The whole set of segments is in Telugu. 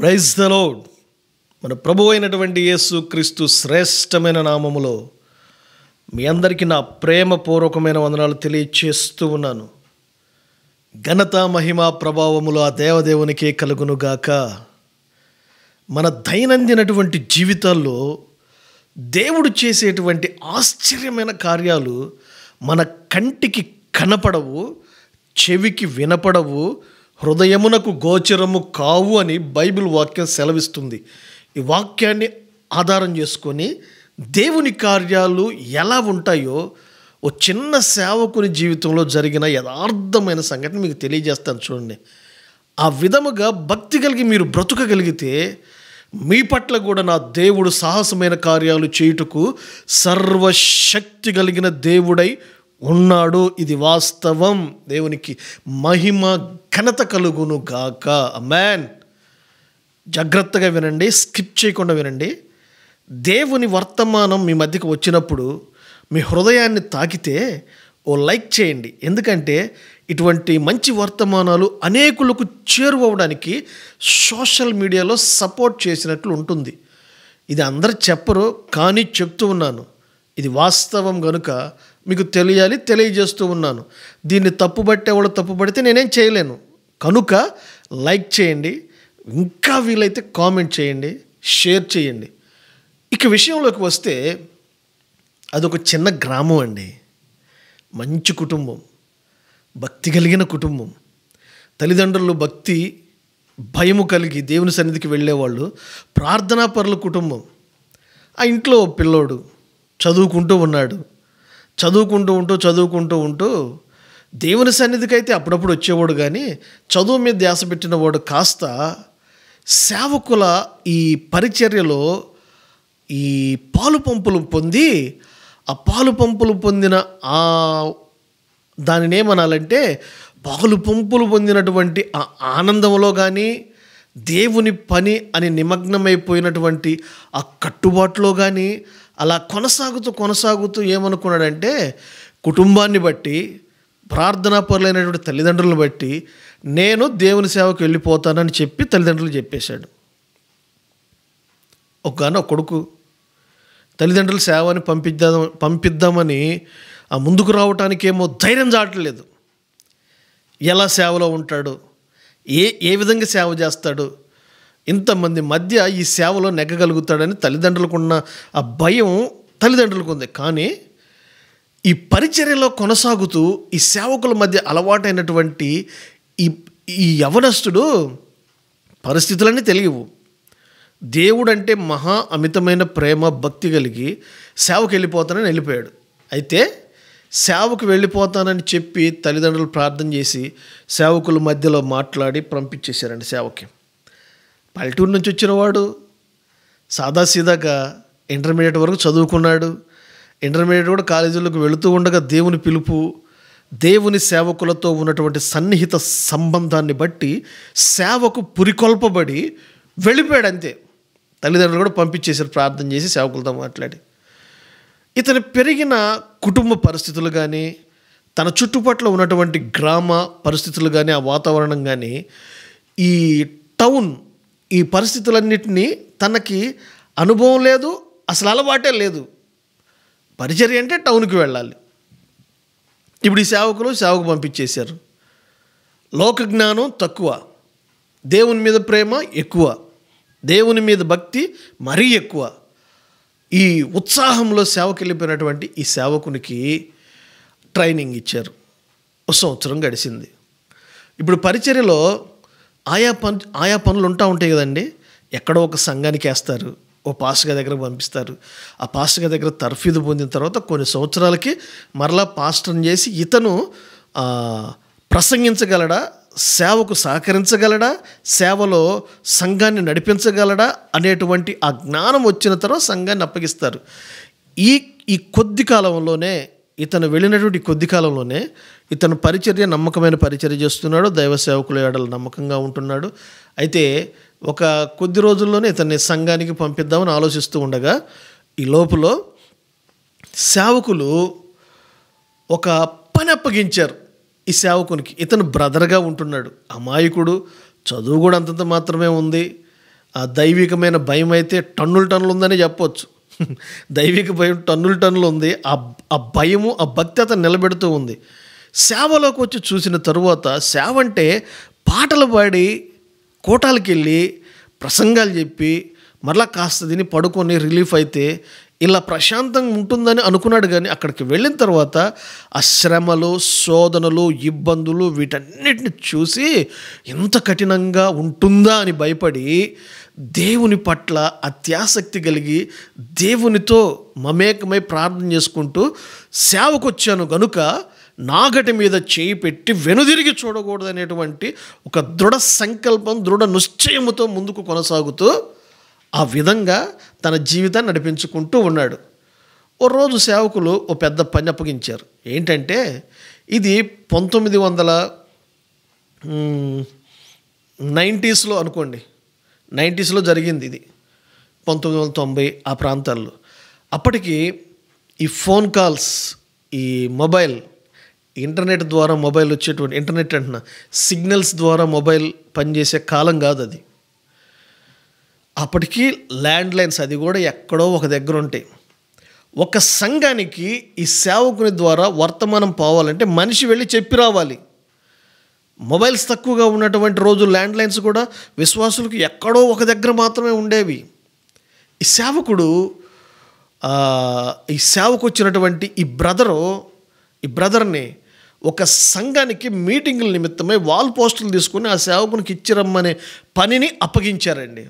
Praise the lord. మన ప్రభువు అయినటువంటి యేసు క్రీస్తు శ్రేష్టమైన నామములో మీ అందరికీ నా ప్రేమపూర్వకమైన వందనాలు తెలియచేస్తూ ఉన్నాను. ఘనత మహిమ ప్రభావములు ఆ దేవదేవునికే కలుగునుగాక. మన దైనందినటువంటి జీవితాల్లో దేవుడు చేసేటువంటి ఆశ్చర్యమైన కార్యాలు మన కంటికి కనపడవు, చెవికి వినపడవు, హృదయమునకు గోచరము కావు అని బైబిల్ వాక్యం సెలవిస్తుంది. ఈ వాక్యాన్ని ఆధారం చేసుకొని దేవుని కార్యాలు ఎలా ఉంటాయో ఓ చిన్న సేవకుని జీవితంలో జరిగిన యథార్థమైన సంఘటన మీకు తెలియజేస్తాను చూడండి. ఆ విధముగా భక్తి కలిగి మీరు బ్రతుకగలిగితే మీ పట్ల కూడా నా దేవుడు సాహసమైన కార్యాలు చేయుటకు సర్వశక్తి కలిగిన దేవుడై ఉన్నాడు. ఇది వాస్తవం. దేవునికి మహిమ ఘనత కలుగును గాక. ఆమేన్. జాగ్రత్తగా వినండి, స్కిప్ చేయకుండా వినండి. దేవుని వర్తమానం మీ మధ్యకు వచ్చినప్పుడు మీ హృదయాన్ని తాకితే ఓ లైక్ చేయండి. ఎందుకంటే ఇటువంటి మంచి వర్తమానాలు అనేకులకు చేరువవడానికి సోషల్ మీడియాలో సపోర్ట్ చేసినట్లు ఉంటుంది. ఇది అందరు చెప్పరు, కానీ చెప్తూ ఉన్నాను. ఇది వాస్తవం కనుక మీకు తెలియజేస్తూ ఉన్నాను. దీన్ని తప్పుబట్టేవాళ్ళు తప్పుపడితే నేనేం చేయలేను. కనుక లైక్ చేయండి, ఇంకా వీలైతే కామెంట్ చేయండి, షేర్ చేయండి. ఇక విషయంలోకి వస్తే అదొక చిన్న గ్రామం అండి. మంచి కుటుంబం, భక్తి కలిగిన కుటుంబం. తల్లిదండ్రులు భక్తి భయము కలిగి దేవుని సన్నిధికి వెళ్ళేవాళ్ళు, ప్రార్థనాపరుల కుటుంబం. ఆ ఇంట్లో పిల్లోడు చదువుకుంటూ ఉన్నాడు. చదువుకుంటూ ఉంటూ దేవుని సన్నిధికి అయితే అప్పుడప్పుడు వచ్చేవాడు, కానీ చదువు మీద ధ్యాస పెట్టినవాడు కాస్త సేవకుల ఈ పరిచర్యలో ఈ పాలు పంపులు పొంది, ఆ పాలు పంపులు పొందిన దానిని ఏమనాలంటే పాలు పంపులు పొందినటువంటి ఆ ఆనందంలో కానీ, దేవుని పని అని నిమగ్నమైపోయినటువంటి ఆ కట్టుబాటులో కానీ అలా కొనసాగుతూ ఏమనుకున్నాడంటే కుటుంబాన్ని బట్టి, ప్రార్థనాపరులైనటువంటి తల్లిదండ్రులను బట్టి నేను దేవుని సేవకు వెళ్ళిపోతానని చెప్పి తల్లిదండ్రులు చెప్పేశాడు. ఒక కొడుకు తల్లిదండ్రుల సేవని పంపిద్దామని ఆ ముందుకు రావటానికి ఏమో ధైర్యం చాటలేదు. ఎలా సేవలో ఉంటాడు, ఏ విధంగా సేవ చేస్తాడు, ఇంతమంది మధ్య ఈ సేవలో నెగ్గగలుగుతాడని తల్లిదండ్రులకున్న ఆ భయం తల్లిదండ్రులకు ఉంది. కానీ ఈ పరిచర్యలో కొనసాగుతూ ఈ సేవకుల మధ్య అలవాటైనటువంటి ఈ యవనస్తుడు పరిస్థితులన్నీ తెలియవు. దేవుడంటే మహా అమితమైన ప్రేమ భక్తి కలిగి సేవకు వెళ్ళిపోతానని వెళ్ళిపోయాడు. అయితే సేవకు వెళ్ళిపోతానని చెప్పి తల్లిదండ్రులు ప్రార్థన చేసి సేవకుల మధ్యలో మాట్లాడి పంపించేశారండి సేవకి. పల్లెటూరు నుంచి వచ్చినవాడు సాదాసీదాగా ఇంటర్మీడియట్ వరకు చదువుకున్నాడు. ఇంటర్మీడియట్ కూడా కాలేజీలోకి వెళుతూ ఉండగా దేవుని పిలుపు, దేవుని సేవకులతో ఉన్నటువంటి సన్నిహిత సంబంధాన్ని బట్టి సేవకు పురికొల్పబడి వెళ్ళిపోయాడు. అంతే. తల్లిదండ్రులు కూడా పంపించేశారు ప్రార్థన చేసి సేవకులతో మాట్లాడి. ఇతను పెరిగిన కుటుంబ పరిస్థితులు కానీ, తన చుట్టుపట్ల ఉన్నటువంటి గ్రామ పరిస్థితులు కానీ, ఆ వాతావరణం కానీ, ఈ టౌన్ ఈ పరిస్థితులన్నిటినీ తనకి అనుభవం లేదు, అసలు అలవాటే లేదు. పరిచర్య అంటే టౌన్కి వెళ్ళాలి. ఇప్పుడు ఈ సేవకు పంపించేశారు. లోక జ్ఞానం తక్కువ, దేవుని మీద ప్రేమ ఎక్కువ, దేవుని మీద భక్తి మరీ ఎక్కువ. ఈ ఉత్సాహంలో సేవకు వెళ్ళిపోయినటువంటి ఈ సేవకునికి ట్రైనింగ్ ఇచ్చారు. ఒక సంవత్సరం గడిచింది. ఇప్పుడు పరిచర్యలో ఆయా పనులు ఉంటాయి కదండి. ఎక్కడో ఒక సంఘానికి వేస్తారు, ఓ పాస్టర్ గారి దగ్గరకు పంపిస్తారు. ఆ పాస్టర్ గారి దగ్గర తర్ఫీదు పొందిన తర్వాత కొన్ని సంవత్సరాలకి మరలా పాస్టర్ని చేసి ఇతను ప్రసంగించగలడా, సేవకు సహకరించగలడా, సేవలో సంఘాన్ని నడిపించగలడా అనేటువంటి ఆ జ్ఞానం వచ్చిన తర్వాత సంఘాన్ని అప్పగిస్తారు. ఈ కొద్ది కాలంలోనే, ఇతను వెళ్ళినటువంటి కొద్ది కాలంలోనే ఇతను పరిచర్య నమ్మకమైన పరిచర్య చేస్తున్నాడు. దైవ సేవకుల ఎడల నమ్మకంగా ఉంటున్నాడు. అయితే ఒక కొద్ది రోజుల్లోనే ఇతన్ని సంఘానికి పంపిద్దామని ఆలోచిస్తూ ఉండగా ఈ లోపల సేవకులు ఒక పని అప్పగించారు ఈ సేవకునికి. ఇతను బ్రదర్గా ఉంటున్నాడు, అమాయకుడు, చదువు కూడా అంతంత మాత్రమే ఉంది. ఆ దైవికమైన భయం అయితే టన్నులు టన్నులు ఉందని చెప్పొచ్చు. దైవిక భయం టన్నులు టన్నులు ఉంది. ఆ భయము, ఆ భక్తి అతను నిలబెడుతూ ఉంది. సేవలోకి వచ్చి చూసిన తరువాత సేవ అంటే పాటలు పాడి కోటాలకు వెళ్ళి ప్రసంగాలు చెప్పి మరలా కాస్త తిని పడుకొని రిలీఫ్ అయితే ఇలా ప్రశాంతంగా ఉంటుందని అనుకున్నాడు. కానీ అక్కడికి వెళ్ళిన తర్వాత ఆ శ్రమలు, శోధనలు, ఇబ్బందులు వీటన్నిటిని చూసి ఎంత కఠినంగా ఉంటుందా అని భయపడి దేవుని పట్ల అత్యాసక్తి కలిగి దేవునితో మమేకమై ప్రార్థన చేసుకుంటూ సేవకు వచ్చాను గనుక నాగటి మీద చేయి పెట్టి వెనుదిరిగి చూడకూడదనేటువంటి ఒక దృఢ సంకల్పం, దృఢ నిశ్చయముతో ముందుకు కొనసాగుతూ ఆ విధంగా తన జీవితాన్ని నడిపించుకుంటూ ఉన్నాడు. ఓ రోజు సేవకులు ఓ పెద్ద పని అప్పగించారు. ఏంటంటే ఇది 1990s అనుకోండి, 90s జరిగింది ఇది, 1990 ఆ ప్రాంతాల్లో. అప్పటికి ఈ ఫోన్ కాల్స్, ఈ మొబైల్, ఇంటర్నెట్ ద్వారా మొబైల్ వచ్చేటువంటి, ఇంటర్నెట్ అంటున్నా, సిగ్నల్స్ ద్వారా మొబైల్ పనిచేసే కాలం కాదు అది. అప్పటికి ల్యాండ్ లైన్స్, అది కూడా ఎక్కడో ఒక దగ్గర ఉంటాయి. ఒక సంఘానికి ఈ సేవకుని ద్వారా వర్తమానం పోవాలంటే మనిషి వెళ్ళి చెప్పి రావాలి. మొబైల్స్ తక్కువగా ఉన్నటువంటి రోజు ల్యాండ్ లైన్స్ కూడా విశ్వాసులకు ఎక్కడో ఒక దగ్గర మాత్రమే ఉండేవి. ఈ సేవకు వచ్చినటువంటి ఈ బ్రదర్ని ఒక సంఘానికి మీటింగుల నిమిత్తమై వాల్ పోస్టులు తీసుకుని ఆ సేవకునికి ఇచ్చిరమ్మనే పనిని అప్పగించారండి.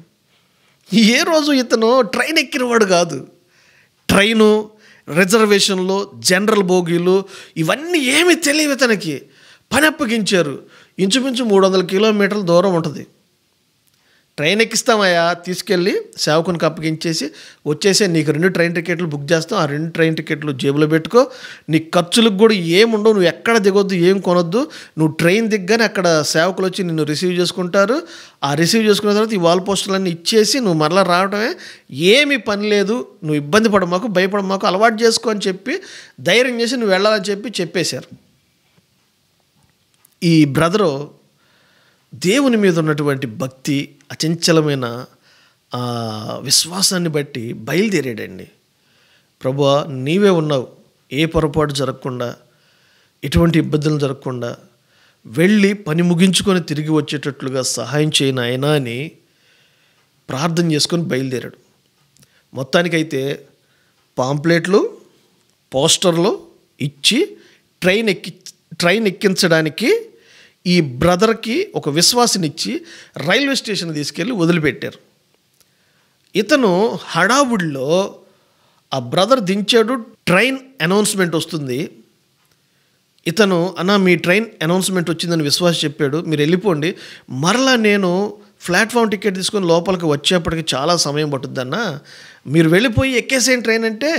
ఏ రోజు ఇతను ట్రైన్ ఎక్కినవాడు కాదు. ట్రైను, రిజర్వేషన్లు, జనరల్ బోగీలు ఇవన్నీ ఏమీ తెలియవు ఇతనికి. పని అప్పగించారు. ఇంచుమించు 300 కిలోమీటర్ల దూరం ఉంటుంది. ట్రైన్ ఎక్కిస్తామయ్యా, తీసుకెళ్ళి సేవకునికి అప్పగించేసి వచ్చేసే, నీకు 2 ట్రైన్ టికెట్లు బుక్ చేస్తాం, ఆ 2 ట్రైన్ టికెట్లు జేబులో పెట్టుకో, నీ ఖర్చులకు కూడా ఏముండవు, నువ్వు ఎక్కడ దిగొద్దు, ఏం కొనొద్దు, నువ్వు ట్రైన్ దిగ్గానే అక్కడ సేవకులు వచ్చి నిన్ను రిసీవ్ చేసుకుంటారు. ఆ రిసీవ్ చేసుకున్న తర్వాత ఈ వాల్ పోస్టులన్నీ ఇచ్చేసి నువ్వు మరలా రావడమే, ఏమీ పని లేదు, నువ్వు ఇబ్బంది పడమాకు, భయపడమాకు, అలవాటు చేసుకో అని చెప్పి ధైర్యం చేసి నువ్వు వెళ్ళాలని చెప్పేశారు. ఈ బ్రదరు దేవుని మీద ఉన్నటువంటి భక్తి, అచంచలమైన విశ్వాసాన్ని బట్టి బయలుదేరాడండి. ప్రభువా, నీవే ఉన్నావు, ఏ పొరపాటు జరగకుండా, ఎటువంటి ఇబ్బందులు జరగకుండా వెళ్ళి పని ముగించుకొని తిరిగి వచ్చేటట్లుగా సహాయం చేయను ఆయన అని ప్రార్థన చేసుకొని బయలుదేరాడు. మొత్తానికైతే పాంప్లెట్లు, పోస్టర్లు ఇచ్చి ట్రైన్ ఎక్కించడానికి ఈ బ్రదర్కి ఒక విశ్వాసనిచ్చి రైల్వే స్టేషన్ తీసుకెళ్ళి వదిలిపెట్టారు. ఇతను హడావుడిలో ఆ బ్రదర్ దించాడు. ట్రైన్ అనౌన్స్మెంట్ వస్తుంది. ఇతను, అన్నా మీ ట్రైన్ అనౌన్స్మెంట్ వచ్చిందని విశ్వాస్ చెప్పాడు, మీరు వెళ్ళిపోండి, మరలా నేను ప్లాట్ఫామ్ టికెట్ తీసుకొని లోపలికి వచ్చేప్పటికి చాలా సమయం పట్టుద్దన్నా, మీరు వెళ్ళిపోయి ఎక్కేసేయండి ట్రైన్ అంటే,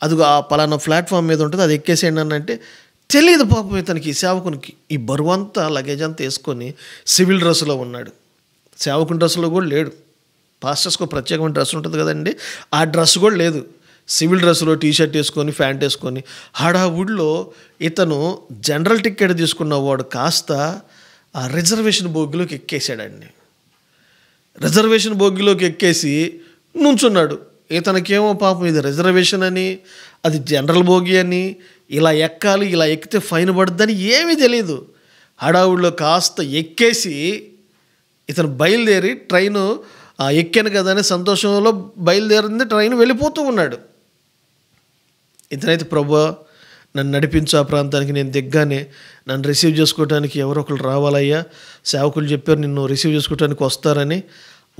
అది ఆ పలానా ప్లాట్ఫామ్ మీద ఉంటుంది, అది ఎక్కేసేయండి అని అంటే తెలియదు పాపం ఇతనికి, సేవకునికి. ఈ బరువంతా లగేజ్ అంతా వేసుకొని సివిల్ డ్రెస్సులో ఉన్నాడు. సేవకుని డ్రెస్సులో కూడా లేడు. పాస్టర్స్కు ప్రత్యేకమైన డ్రెస్ ఉంటుంది కదండి, ఆ డ్రెస్ కూడా లేదు. సివిల్ డ్రెస్సులో టీషర్ట్ వేసుకొని, ప్యాంట్ వేసుకొని హడావుడిలో ఇతను జనరల్ టికెట్ తీసుకున్నవాడు కాస్త ఆ రిజర్వేషన్ బోగిలోకి ఎక్కేసాడండి. రిజర్వేషన్ బోగిలోకి ఎక్కేసి నుంచున్నాడు. ఇతనికేమో పాపం ఇది రిజర్వేషన్ అని, అది జనరల్ బోగి అని, ఇలా ఎక్కాలి, ఇలా ఎక్కితే ఫైన్ పడుద్దని ఏమీ తెలియదు. హడావుడిలో కాస్త ఎక్కేసి ఇతను బయలుదేరి ట్రైను ఎక్కాను కదా అనే సంతోషంలో బయలుదేరింది ట్రైన్, వెళ్ళిపోతూ ఉన్నాడు. ఇతనైతే ప్రభువా నన్ను నడిపించు, ఆ ప్రాంతానికి నేను దిగ్గానే నన్ను రిసీవ్ చేసుకోవడానికి ఎవరో ఒకరు రావాలయ్యా, సేవకులు చెప్పారు నిన్ను రిసీవ్ చేసుకోవడానికి వస్తారని,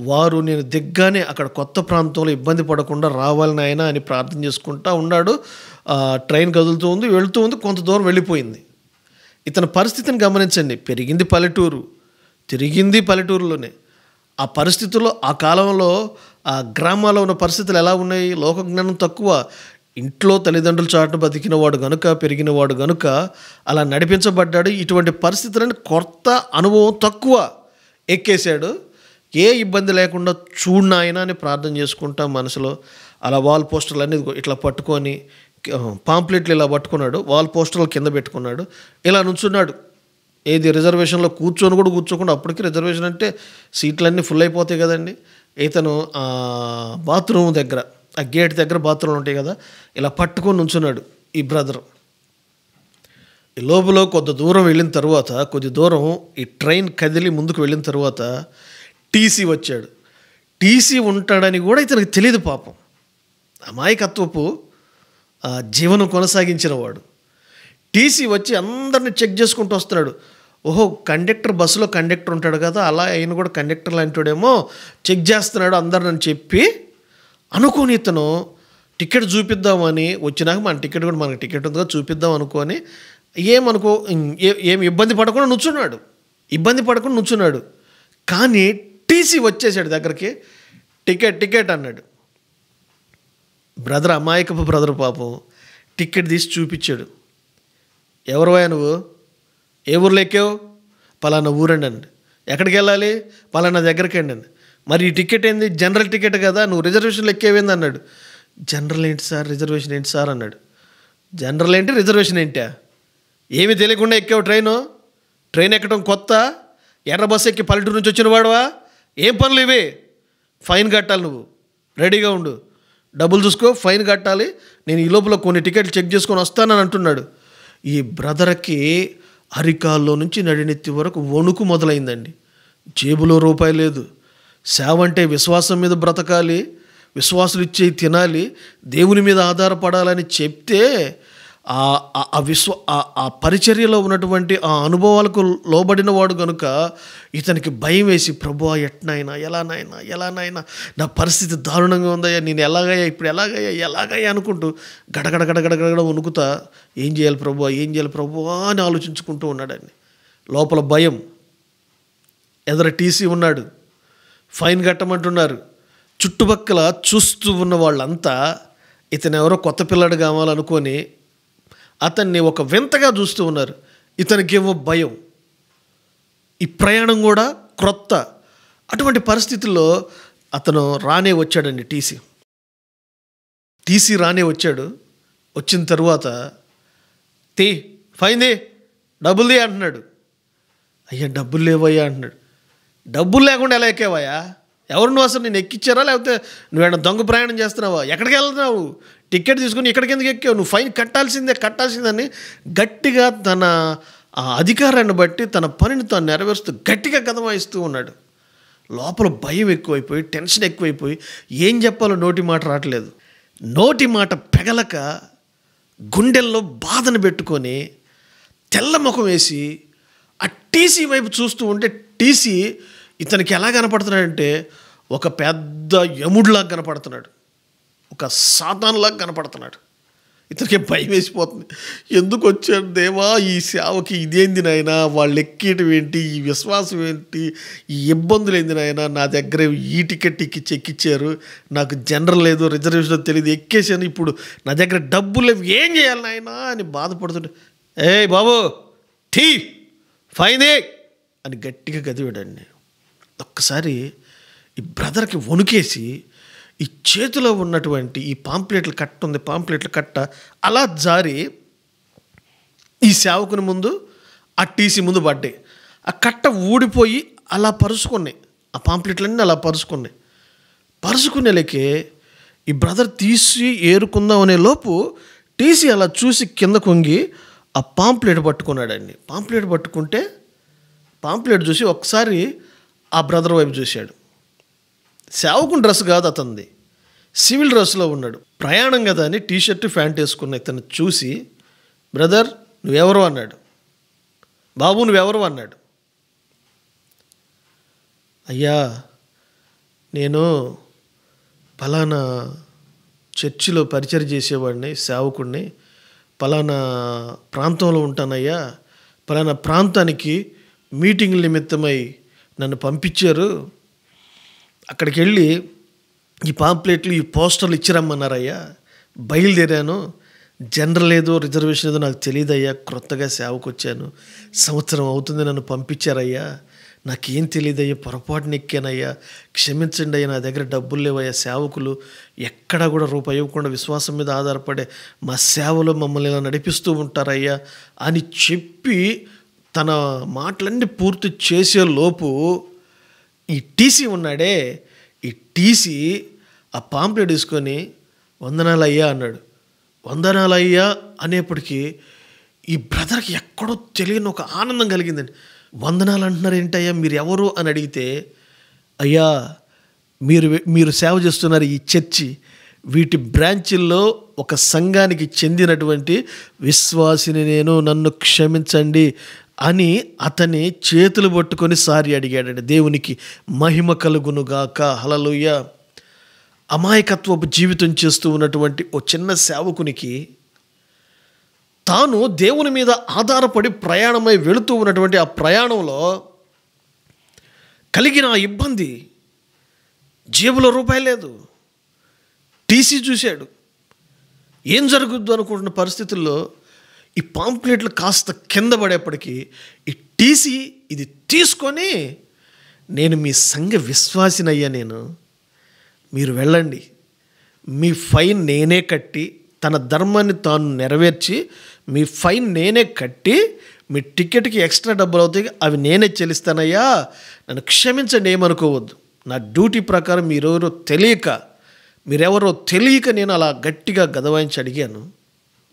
వారు నేను దిగ్గానే అక్కడ కొత్త ప్రాంతంలో ఇబ్బంది పడకుండా రావాలని ఆయన అని ప్రార్థన చేసుకుంటూ ఉన్నాడు. ట్రైన్ కదులుతూ ఉంది, వెళుతూ ఉంది, కొంత దూరం వెళ్ళిపోయింది. ఇతని పరిస్థితిని గమనించండి. పెరిగింది పల్లెటూరు, తిరిగింది పల్లెటూరులోనే. ఆ పరిస్థితుల్లో, ఆ కాలంలో ఆ గ్రామాల్లో ఉన్న పరిస్థితులు ఎలా ఉన్నాయి? లోకజ్ఞానం తక్కువ. ఇంట్లో తల్లిదండ్రులు చాటున బతికినవాడు గనుక, పెరిగినవాడు గనుక అలా నడిపించబడ్డాడు. ఇటువంటి పరిస్థితులని కొత్త అనుభవం తక్కువ. ఎక్కేశాడు, ఏ ఇబ్బంది లేకుండా చూడనాయన అని ప్రార్థన చేసుకుంటా మనసులో అలా వాల్ పోస్టర్లు అన్నీ ఇట్లా పట్టుకొని, పాంప్లెట్లు ఇలా పట్టుకున్నాడు, వాల్ పోస్టర్లు కింద పెట్టుకున్నాడు, ఇలా నుంచున్నాడు. ఏది రిజర్వేషన్లో కూర్చొని కూడా కూర్చోకుండా, అప్పటికి రిజర్వేషన్ అంటే సీట్లన్నీ ఫుల్ అయిపోతాయి కదండి. ఇతను బాత్రూమ్ దగ్గర, ఆ గేట్ దగ్గర బాత్రూమ్లు ఉంటాయి కదా, ఇలా పట్టుకొని నుంచున్నాడు ఈ బ్రదర్. ఈ లోపల కొద్ది దూరం వెళ్ళిన తర్వాత, కొద్ది దూరం ఈ ట్రైన్ కదిలి ముందుకు వెళ్ళిన తర్వాత టీసీ వచ్చాడు. టీసీ ఉంటాడని కూడా ఇతనికి తెలియదు పాపం. అమాయకత్వపు జీవనం కొనసాగించిన వాడు. టీసీ వచ్చి అందరిని చెక్ చేసుకుంటూ వస్తున్నాడు. ఓహో, కండక్టర్, బస్సులో కండక్టర్ ఉంటాడు కదా, అలా ఆయన కూడా కండక్టర్ లాంటివాడేమో, చెక్ చేస్తున్నాడు అందరిని చెప్పి అనుకోని ఇతను టికెట్ చూపిద్దామని వచ్చినాక, మన టికెట్ కూడా మనకి టికెట్ ఉందిగా చూపిద్దాం అనుకొని ఏమి ఇబ్బంది పడకుండా నుంచున్నాడు. కానీ టీసీ వచ్చేసాడు దగ్గరికి. టికెట్ అన్నాడు. బ్రదర్, అమాయకపు బ్రదర్ పాపం టికెట్ తీసి చూపించాడు. ఎవరువా నువ్వు? ఏ ఊర్లో ఎక్కావు? పలానా ఊరండి అండి. ఎక్కడికి వెళ్ళాలి? పలానా దగ్గరికి అండి. మరి ఈ టికెట్ ఏంది? జనరల్ టికెట్ కదా, నువ్వు రిజర్వేషన్లో ఎక్కేవేంది అన్నాడు. జనరల్ ఏంటి సార్, రిజర్వేషన్ ఏంటి సార్ అన్నాడు. జనరల్ ఏంటి, రిజర్వేషన్ ఏంటా? ఏమీ తెలియకుండా ఎక్కావు ట్రైన్ ఎక్కడం కొత్త? ఎర్ర బస్సు ఎక్కి పల్లెటూరు నుంచి వచ్చిన వాడువా? ఏం పనులు ఇవి? ఫైన్ కట్టాలి, నువ్వు రెడీగా ఉండు, డబ్బులు చూసుకో, ఫైన్ కట్టాలి. నేను ఈ లోపల కొన్ని టికెట్లు చెక్ చేసుకొని వస్తానని అంటున్నాడు. ఈ బ్రదర్కి అరికాల్లో నుంచి నడినెత్తి వరకు వణుకు మొదలైందండి. జేబులో రూపాయి లేదు. సేవ అంటే విశ్వాసం మీద బ్రతకాలి, విశ్వాసులు ఇచ్చే తినాలి, దేవుని మీద ఆధారపడాలని చెప్తే ఆ పరిచర్యలో ఉన్నటువంటి ఆ అనుభవాలకు లోబడిన వాడు కనుక ఇతనికి భయం వేసి, ప్రభువా ఎలానైనా నా పరిస్థితి దారుణంగా ఉందయ్యా, నేను ఇప్పుడు ఎలాగయ్యా అనుకుంటూ గడగడ వణుకుతా, ఏం చేయాలి ప్రభువా అని ఆలోచించుకుంటూ ఉన్నాడండి. లోపల భయం. ఎదుర టీసీ ఉన్నాడు, ఫైన్ కట్టమంటున్నారు. చుట్టుపక్కల చూస్తూ ఉన్న వాళ్ళంతా ఇతను ఎవరో కొత్త పిల్లాడు కావాలనుకొని అతన్ని ఒక వింతగా చూస్తూ ఉన్నారు. ఇతనికేమో భయం, ఈ ప్రయాణం కూడా క్రొత్త. అటువంటి పరిస్థితుల్లో అతను రానే వచ్చాడండి. టీసీ రానే వచ్చాడు. వచ్చిన తర్వాత ఫైన్ దే, డబ్బులు దే అంటున్నాడు. అయ్యా డబ్బులు లేవయ్యా అంటున్నాడు. డబ్బులు లేకుండా ఎలా ఎక్కేవయ్యా? ఎవరు నువ్వు? అసలు నేను ఎక్కిచ్చారా, లేకపోతే నువ్వేమైనా దొంగ ప్రయాణం చేస్తున్నావా? ఎక్కడికి వెళ్తున్నావు? టికెట్ తీసుకుని ఇక్కడికి ఎందుకు ఎక్కావు? నువ్వు ఫైన్ కట్టాల్సిందని గట్టిగా తన అధికారాన్ని బట్టి తన పనిని తాను నెరవేరుస్తూ గట్టిగా కదమాయిస్తూ ఉన్నాడు. లోపల భయం ఎక్కువైపోయి, టెన్షన్ ఎక్కువైపోయి ఏం చెప్పాలో నోటి మాట రావట్లేదు. నోటి మాట పెగలక గుండెల్లో బాధను పెట్టుకొని తెల్ల ముఖం వేసి ఆ టీసీ వైపు చూస్తూ ఉంటే, టీసీ ఇతనికి ఎలా కనపడుతున్నాడంటే ఒక పెద్ద యముడిలాగా కనపడుతున్నాడు, ఒక సాతానులాగా కనపడుతున్నాడు. ఇతనికి భయం వేసిపోతుంది. ఎందుకు వచ్చాడు దేవా ఈ సేవకి? ఇదేంది నాయనా, వాళ్ళు ఎక్కేయటం ఏంటి, ఈ విశ్వాసం ఏంటి, ఈ ఇబ్బందులు ఏంది నాయనా? నా దగ్గర ఈ టికెట్ ఎక్కిచ్చారు, నాకు జనరల్ లేదు, రిజర్వేషన్ తెలియదు, ఎక్కేసాను, ఇప్పుడు నా దగ్గర డబ్బులు లేవు, ఏం చేయాలి నాయనా అని బాధపడుతుంటే, ఏయ్ బాబు ఫైనే అని గట్టిగా గదివాడండి. ఒక్కసారి ఈ బ్రదర్కి వణుకేసి ఈ చేతిలో ఉన్నటువంటి ఈ పాంప్లెట్ల కట్ట అలా జారి ఈ సేవకుని ముందు, ఆ టీసీ ముందు పడ్డాయి. ఆ కట్ట ఊడిపోయి అలా పరుచుకున్నాయి, ఆ పాంప్లెట్లన్నీ అలా పరుచుకునేలకే ఈ బ్రదర్ తీసి ఏరుకుందాం అనే లోపు టీసీ అలా చూసి కింద కొంగి ఆ పాంప్లెట్ పట్టుకున్నాడండి. పాంప్లెట్ పట్టుకుంటే పాంప్లెట్ చూసి ఒకసారి ఆ బ్రదర్ వైపు చూశాడు. సేవకుని డ్రెస్ కాదు అతనిది, సివిల్ డ్రెస్లో ఉన్నాడు. ప్రయాణం కదా అని టీషర్ట్ ప్యాంట్ వేసుకున్న ఇతను చూసి, బ్రదర్ నువ్వెవరు అన్నాడు. బాబు నువ్వెవరు అన్నాడు. అయ్యా నేను పలానా చర్చిలో పరిచయం చేసేవాడిని, సేవకుడిని, పలానా ప్రాంతంలో ఉంటానయ్యా, పలానా ప్రాంతానికి మీటింగ్ నిమిత్తమై నన్ను పంపించారు, అక్కడికి వెళ్ళి ఈ పాంప్లెట్లు ఈ పోస్టర్లు ఇచ్చిరమ్మన్నారయ్యా, బయలుదేరాను, జనరల్ ఏదో రిజర్వేషన్ ఏదో నాకు తెలియదయ్యా, క్రొత్తగా సేవకు వచ్చాను, సంవత్సరం అవుతుంది నన్ను పంపించారయ్యా, నాకేం తెలియదయ్యా, పొరపాటున ఎక్కానయ్యా, క్షమించండి అయ్యా, నా దగ్గర డబ్బులు లేవయ్యా, సేవకులు ఎక్కడా కూడా రూపాయి ఇవ్వకుండా విశ్వాసం మీద ఆధారపడే మా సేవలో మమ్మల్ని ఇలా నడిపిస్తూ ఉంటారయ్యా అని చెప్పి తన మాటలన్నీ పూర్తి చేసే లోపు ఈ టీసీ ఉన్నాడే, ఈ టీసీ ఆ పాంప్లెట్ తీసుకొని వందనాలయ్యా అన్నాడు. వందనాలయ్యా అనేప్పటికీ ఈ బ్రదర్కి ఎక్కడో తెలియని ఒక ఆనందం కలిగిందండి. వందనాలు అంటున్నారు ఏంటయ్యా, మీరు ఎవరు అని అడిగితే, అయ్యా మీరు సేవ చేస్తున్నారు ఈ చర్చి, వీటి బ్రాంచీల్లో ఒక సంఘానికి చెందినటువంటి విశ్వాసిని నేను, నన్ను క్షమించండి అని అతని చేతులు పట్టుకొని సారి అడిగాడండి. దేవునికి మహిమ కలుగునుగాక. హల్లెలూయా. అమాయకత్వపు జీవితం చేస్తూ ఉన్నటువంటి ఓ చిన్న సేవకునికి తాను దేవుని మీద ఆధారపడి ప్రయాణమై వెళుతూ ఉన్నటువంటి ఆ ప్రయాణంలో కలిగిన ఇబ్బంది, జేబులో రూపాయి లేదు, టీసీ చూశాడు. ఏం జరుగుద్దు అనుకుంటున్న పరిస్థితుల్లో ఈ పాంప్లెట్లు కాస్త కింద పడేప్పటికీ ఈ టీసీ ఇది తీసుకొని, నేను మీ సంఘ విశ్వాసినయ్యా, మీరు వెళ్ళండి, మీ ఫైన్ నేనే కట్టి, తన ధర్మాన్ని తాను నెరవేర్చి మీ ఫైన్ నేనే కట్టి, మీ టికెట్కి ఎక్స్ట్రా డబ్బులు అవుతాయి, అవి నేనే చెల్లిస్తానయ్యా, నన్ను క్షమించండి, ఏమనుకోవద్దు. నా డ్యూటీ ప్రకారం మీరెవరో తెలియక నేను అలా గట్టిగా గదవాయించి అడిగాను,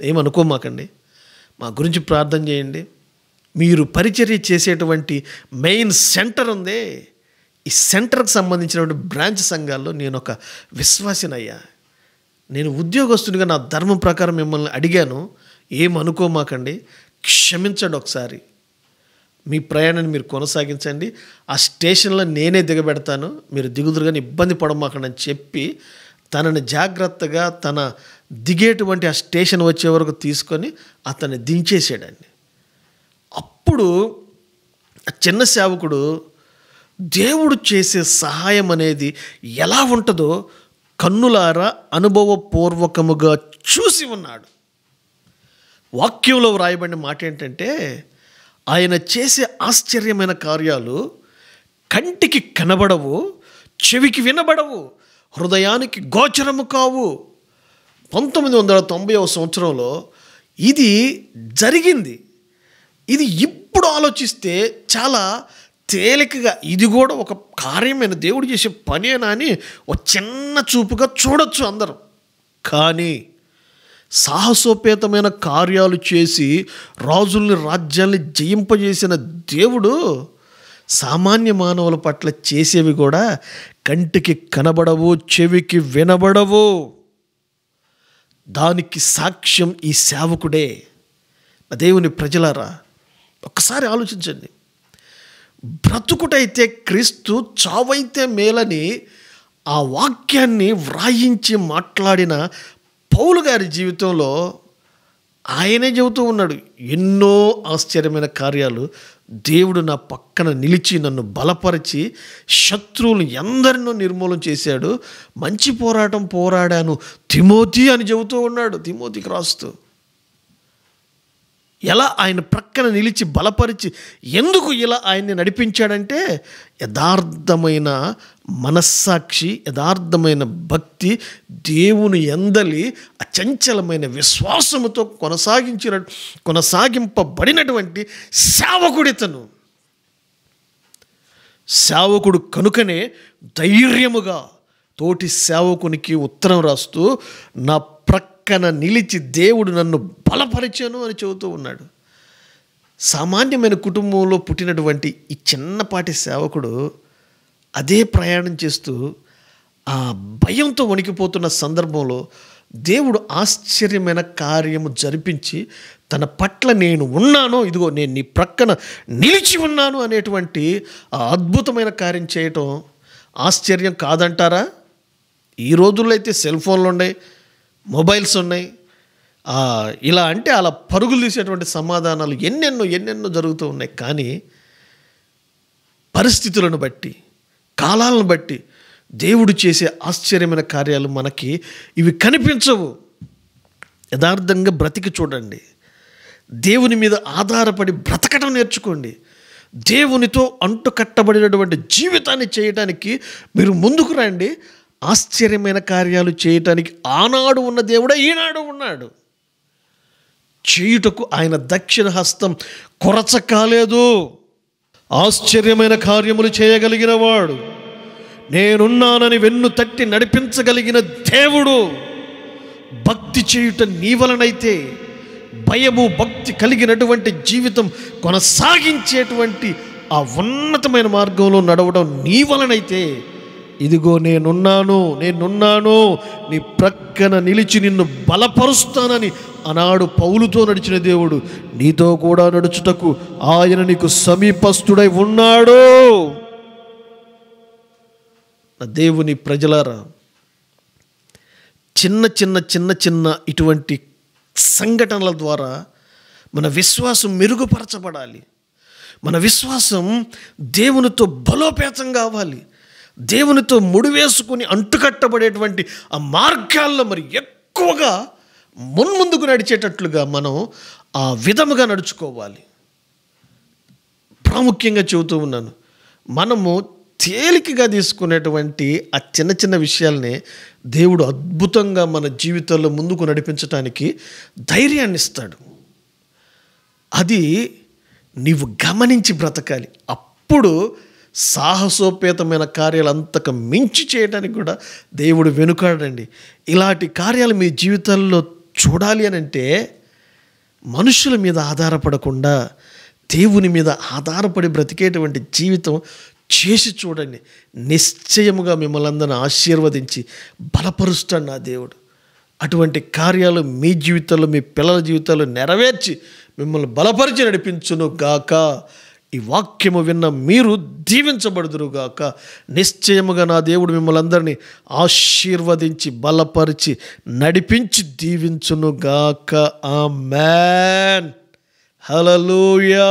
ఏమనుకోమాకండి, మా గురించి ప్రార్థన చేయండి. మీరు పరిచర్య చేసేటువంటి మెయిన్ సెంటర్ ఉందే, ఈ సెంటర్కి సంబంధించినటువంటి బ్రాంచ్ సంఘాల్లో నేను ఒక విశ్వాసినయ్యా, నేను ఉద్యోగస్తునిగా నా ధర్మం ప్రకారం మిమ్మల్ని అడిగాను, ఏమనుకోమాకండి, క్షమించండి, ఒకసారి మీ ప్రయాణాన్ని మీరు కొనసాగించండి, ఆ స్టేషన్లో నేనే దిగబెడతాను, మీరు దిగుదురుగానే ఇబ్బంది పడమాకండి అని చెప్పి తనని జాగ్రత్తగా తన దిగేటువంటి ఆ స్టేషన్ వచ్చే వరకు తీసుకొని అతన్ని దించేసాడండి. అప్పుడు ఆ చిన్న సేవకుడు దేవుడు చేసే సహాయం అనేది ఎలా ఉంటుందో కన్నులారా అనుభవపూర్వకముగా చూసి ఉన్నాడు. వాక్యంలో వ్రాయబడిన మాట ఏంటంటే, ఆయన చేసే ఆశ్చర్యమైన కార్యాలు కంటికి కనబడవు, చెవికి వినబడవు, హృదయానికి గోచరము కావు. 1990వ సంవత్సరంలో ఇది జరిగింది. ఇది ఇప్పుడు ఆలోచిస్తే చాలా తేలికగా ఇది కూడా ఒక కార్యమైన దేవుడు చేసే పనేనా అని ఒక చిన్న చూపుగా చూడొచ్చు అందరూ. కానీ సాహసోపేతమైన కార్యాలు చేసి రాజుల్ని రాజ్యాల్ని జయింపజేసిన దేవుడు సామాన్య మానవుల పట్ల చేసేవి కూడా కంటికి కనబడవు, చెవికి వినబడవు. దానికి సాక్ష్యం ఈ సేవకుడే. దేవుని ప్రజలారా, ఒక్కసారి ఆలోచించండి. బ్రతుకుటైతే క్రీస్తు, చావైతే మేలని ఆ వాక్యాన్ని వ్రాయించి మాట్లాడిన పౌలు గారి జీవితంలో ఆయనే చెబుతూ ఉన్నాడు, ఎన్నో ఆశ్చర్యమైన కార్యాలు దేవుడు నా పక్కన నిలిచి నన్ను బలపరిచి శత్రువులు ఎందరినో నిర్మూలన చేశాడు, మంచి పోరాటం పోరాడాను తిమోతి అని చెబుతూ ఉన్నాడు. తిమోతికి రాస్తూ ఎలా ఆయన ప్రక్కన నిలిచి బలపరిచి ఎందుకు ఇలా ఆయన్ని నడిపించాడంటే, యథార్థమైన మనస్సాక్షి, యథార్థమైన భక్తి, దేవుని యందలి అచంచలమైన విశ్వాసముతో కొనసాగింపబడినటువంటి సేవకుడితను. సేవకుడు కనుకనే ధైర్యముగా తోటి సేవకునికి ఉత్తరం రాస్తూ, నా ప్రక్కన నిలిచి దేవుడు నన్ను బలపరిచాను అని చెబుతూ ఉన్నాడు. సామాన్యమైన కుటుంబంలో పుట్టినటువంటి ఈ చిన్నపాటి సేవకుడు అదే ప్రయాణం చేస్తూ ఆ భయంతో వణికిపోతున్న సందర్భంలో దేవుడు ఆశ్చర్యమైన కార్యము జరిపించి తన పట్ల నేను ఉన్నాను, ఇదిగో నేను నీ ప్రక్కన నిలిచి ఉన్నాను అనేటువంటి ఆ అద్భుతమైన కార్యం చేయటం ఆశ్చర్యం కాదంటారా? ఈ రోజుల్లో అయితే సెల్ ఫోన్లు ఉన్నాయి, మొబైల్స్ ఉన్నాయి, ఇలా అంటే అలా పరుగులు తీసేటువంటి సమాధానాలు ఎన్నెన్నో జరుగుతూ ఉన్నాయి. కానీ పరిస్థితులను బట్టి, కాలాలను బట్టి దేవుడు చేసే ఆశ్చర్యమైన కార్యాలు మనకి ఇవి కనిపించవు. యథార్థంగా బ్రతికి చూడండి, దేవుని మీద ఆధారపడి బ్రతకడం నేర్చుకోండి. దేవునితో అంటుకట్టబడినటువంటి జీవితాన్ని చేయడానికి మీరు ముందుకు రండి. ఆశ్చర్యమైన కార్యాలు చేయటానికి ఆనాడు ఉన్న దేవుడే ఈనాడు ఉన్నాడు. చేయుటకు ఆయన దక్షిణ హస్తం కొరచ కాలేదు. ఆశ్చర్యమైన కార్యములు చేయగలిగిన వాడు, నేనున్నానని వెన్ను తట్టి నడిపించగలిగిన దేవుడు. భక్తి చేయుట నీ వలనైతే, భయము భక్తి కలిగినటువంటి జీవితం కొనసాగించేటువంటి ఆ ఉన్నతమైన మార్గంలో నడవడం నీ వలనైతే, ఇదిగో నేనున్నాను నీ ప్రక్కన నిలిచి నిన్ను బలపరుస్తానని ఆనాడు పౌలుతో నడిచిన దేవుడు నీతో కూడా నడుచుటకు ఆయన నీకు సమీపస్థుడై ఉన్నాడు. నా దేవుని ప్రజలారా, చిన్న చిన్న చిన్న చిన్న ఇటువంటి సంఘటనల ద్వారా మన విశ్వాసం మెరుగుపరచబడాలి. మన విశ్వాసం దేవునితో బలోపేతం కావాలి. దేవునితో ముడివేసుకుని అంటుకట్టబడేటువంటి ఆ మార్గాల్లో మరి ఎక్కువగా మున్ముందుకు నడిచేటట్లుగా మనం ఆ విధముగా నడుచుకోవాలి. ప్రాముఖ్యంగా చెబుతూ ఉన్నాను, మనము తేలికగా తీసుకునేటువంటి ఆ చిన్న చిన్న విషయాలనే దేవుడు అద్భుతంగా మన జీవితంలో ముందుకు నడిపించడానికి ధైర్యాన్ని ఇస్తాడు. అది నీవు గమనించి బ్రతకాలి. అప్పుడు సాహసోపేతమైన కార్యాలు అంతకు మించి చేయడానికి కూడా దేవుడు వెనుకాడండి. ఇలాంటి కార్యాలు మీ జీవితాల్లో చూడాలి అని అంటే మనుషుల మీద ఆధారపడకుండా దేవుని మీద ఆధారపడి బ్రతికేటువంటి జీవితం చేసి చూడండి. నిశ్చయముగా మిమ్మల్ని అందరిని ఆశీర్వదించి బలపరుస్తాడు నా దేవుడు. అటువంటి కార్యాలు మీ జీవితంలో, మీ పిల్లల జీవితాల్లో నెరవేర్చి మిమ్మల్ని బలపరిచి నడిపించును గాక. ఈ వాక్యము విన్న మీరు దీవించబడుదురు గాక. నిశ్చయముగా నా దేవుడు మిమ్మల్ని అందరినీ ఆశీర్వదించి బలపరిచి నడిపించి దీవించును గాక. ఆమేన్. హల్లెలూయా.